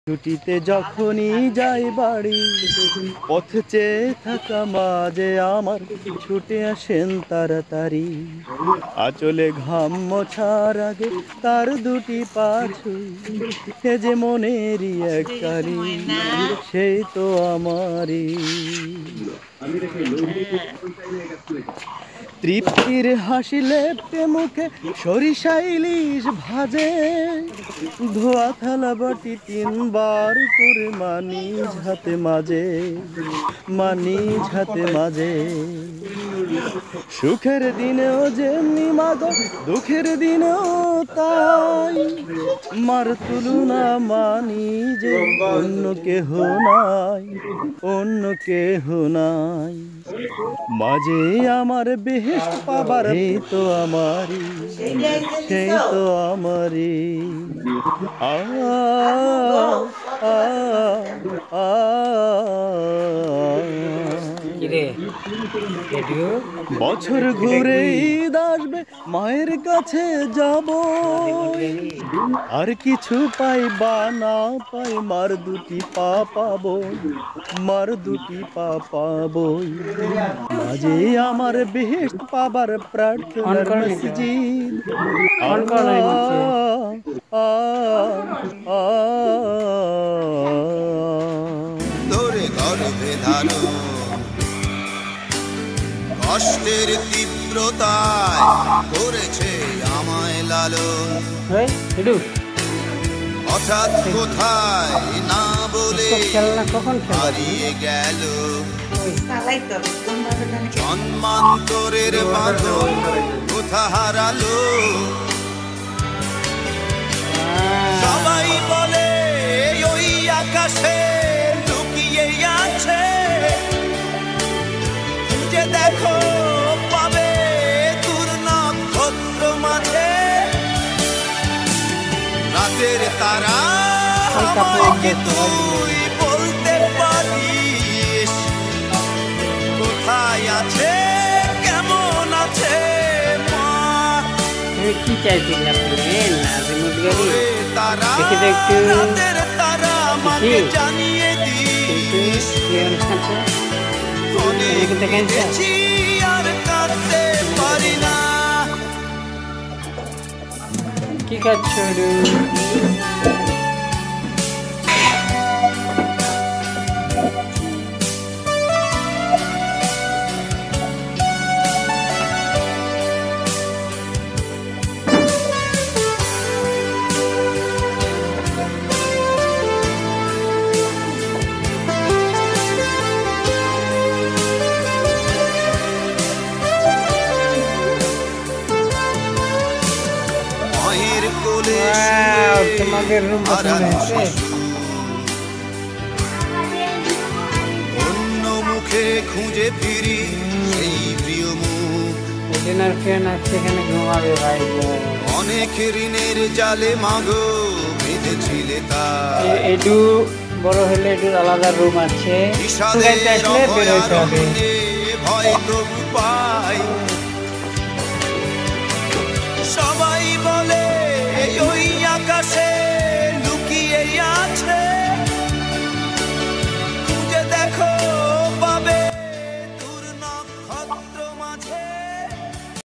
ছুটিতে যখনই যাই বাড়ি, পথ চেয়ে থাকা মাঝে আমার ছুটে আসেন তাড়াতাড়ি। আঁচলে ঘাম মোছার আগে তার দুটি পা ছুঁই, সে যে মনেরই এক কালি, সেই তো আমারই। তৃপ্তির হাসি লেপ্টে মুখে সরিষা ইলিশ ভাজে, ধোয়া থালা বাটি 3 বার করে মানিজ হাতে মাঝে, মানিজ হাতে মাঝে। সুখের দিনেও যেমনি মাগো, দুঃখের দিনেও তাই, মার তুলনা মানি যে অন্য কেহ নাই, অন্য কেহ নাই। মাঝে আমার বেহেশত পাবার, সেই তো আমারই, সেই তো আমারই। আ আ আ বছর ঘুরে ঈদ আসবে, মায়ের কাছে যাব, আর কিছু পাই বা না পাই, মার দুটি পা পাবো, মার দুটি পা পাবই। মাঝে আমার বেহেশত পাবার প্রার্থনার মসজিদ, ধরে গর্ভে ধারণ কষ্টের তীব্রতায় করেছে আমায় লালন। হঠাৎ কোথায় না বলে হারিয়ে গেল জন্মান্তরের বাঁধন, কোথা হারালো। সবাই বলে ওই আকাশে লুকিয়ে আছে, যে দেখো পাবে দূর নক্ষত্র মাঝে। রাতের তারা আমাকে তুই বলতে পারিস, কোথায় আছে কেমন আছে মা। কি চাইছিলাম তারা রাতের তারা আমাকে জানিয়ে দিস, অনেক কেঁদেছি আর কাঁদতে পারি না। কি খাচ্ছ? তোমাদের রুম অন্য মুখে খুঁজে ফিরি সেই প্রিয় মুখ। সেখানে ঘুমাবে ভাই, অনেক ঋণের জালে মাগো বেঁধেছিলে তা। একটু বড় হলে একটু আলাদা রুম আছে, ভয় তবু পাই